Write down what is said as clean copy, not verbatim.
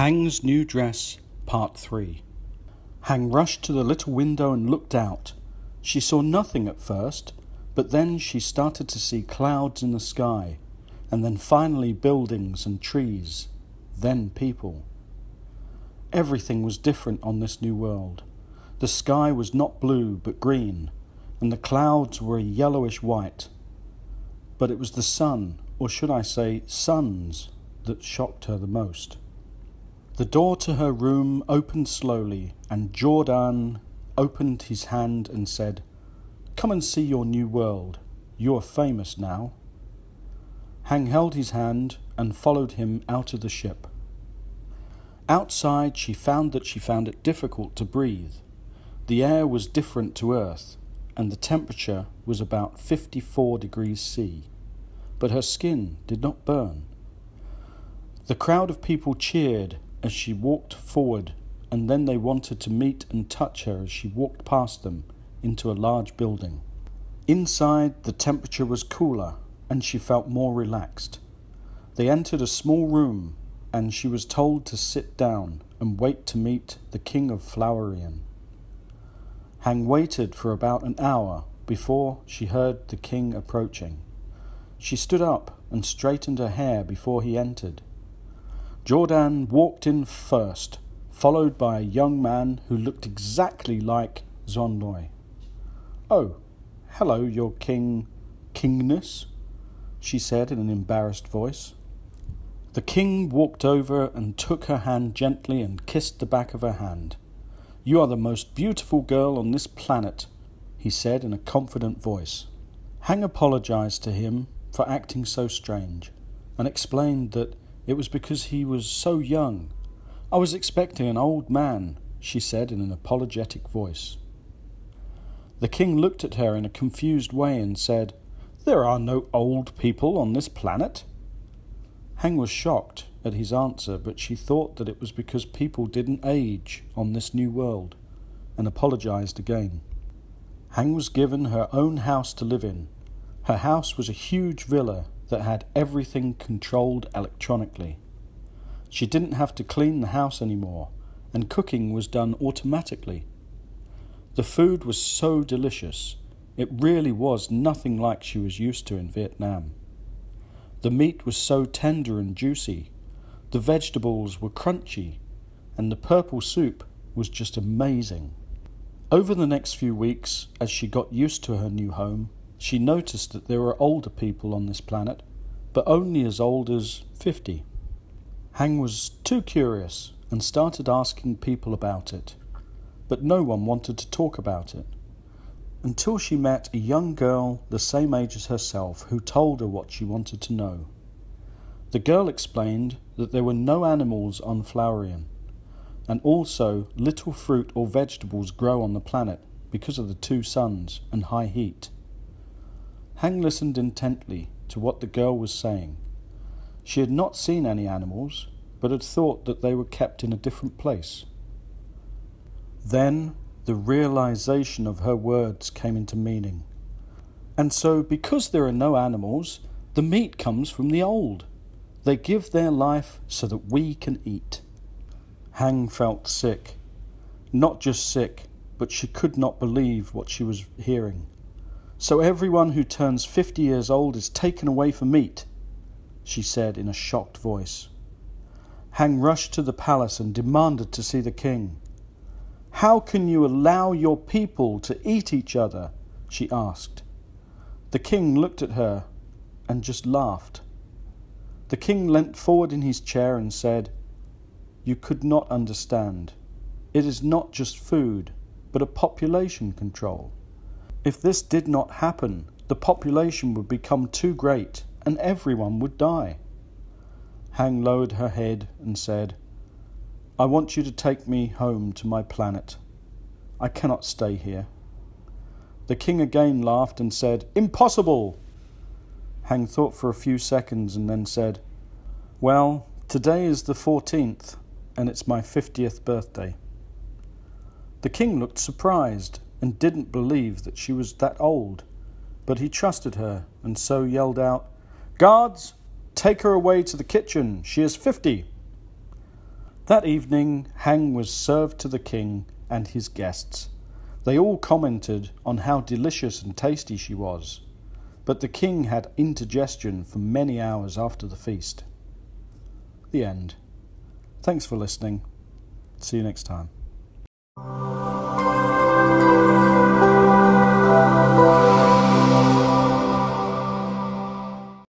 Hang's New Dress, Part 3. Hang rushed to the little window and looked out. She saw nothing at first, but then she started to see clouds in the sky, and then finally buildings and trees, then people. Everything was different on this new world. The sky was not blue but green, and the clouds were a yellowish white. But it was the sun, or should I say suns, that shocked her the most. The door to her room opened slowly, and Jordan opened his hand and said, "Come and see your new world. You are famous now." Hang held his hand and followed him out of the ship. Outside she found it difficult to breathe. The air was different to Earth, and the temperature was about 54 degrees C, but her skin did not burn. The crowd of people cheered as she walked forward, and then they wanted to meet and touch her as she walked past them into a large building. Inside, the temperature was cooler, and she felt more relaxed. They entered a small room, and she was told to sit down and wait to meet the King of Flowerian. Hang waited for about an hour before she heard the king approaching. She stood up and straightened her hair before he entered. Jordan walked in first, followed by a young man who looked exactly like Zonloi. "Oh, hello, your kingness," she said in an embarrassed voice. The king walked over and took her hand gently and kissed the back of her hand. "You are the most beautiful girl on this planet," he said in a confident voice. Hang apologized to him for acting so strange, and explained that it was because he was so young. "I was expecting an old man," she said in an apologetic voice. The king looked at her in a confused way and said, "There are no old people on this planet." Hang was shocked at his answer, but she thought that it was because people didn't age on this new world, and apologized again. Hang was given her own house to live in. Her house was a huge villa that had everything controlled electronically. She didn't have to clean the house anymore, and cooking was done automatically. The food was so delicious, it really was nothing like she was used to in Vietnam. The meat was so tender and juicy, the vegetables were crunchy, and the purple soup was just amazing. Over the next few weeks, as she got used to her new home, she noticed that there were older people on this planet, but only as old as 50. Hang was too curious and started asking people about it, but no one wanted to talk about it, until she met a young girl the same age as herself who told her what she wanted to know. The girl explained that there were no animals on Flowerian, and also little fruit or vegetables grow on the planet because of the 2 suns and high heat. Hang listened intently to what the girl was saying. She had not seen any animals, but had thought that they were kept in a different place. Then the realization of her words came into meaning. "And so, because there are no animals, the meat comes from the old. They give their life so that we can eat." Hang felt sick. Not just sick, but she could not believe what she was hearing. "So everyone who turns 50 years old is taken away for meat," she said in a shocked voice. Hang rushed to the palace and demanded to see the king. "How can you allow your people to eat each other?" she asked. The king looked at her and just laughed. The king leant forward in his chair and said, "You could not understand. It is not just food, but a population control. If this did not happen, the population would become too great and everyone would die." Hang lowered her head and said, "I want you to take me home to my planet. I cannot stay here." The king again laughed and said, "Impossible!" Hang thought for a few seconds and then said, "Well, today is the 14th, and it's my 50th birthday." The king looked surprised and didn't believe that she was that old, but he trusted her and so yelled out, "Guards, take her away to the kitchen. She is 50. That evening, Hang was served to the king and his guests. They all commented on how delicious and tasty she was, but the king had indigestion for many hours after the feast. The end. Thanks for listening. See you next time.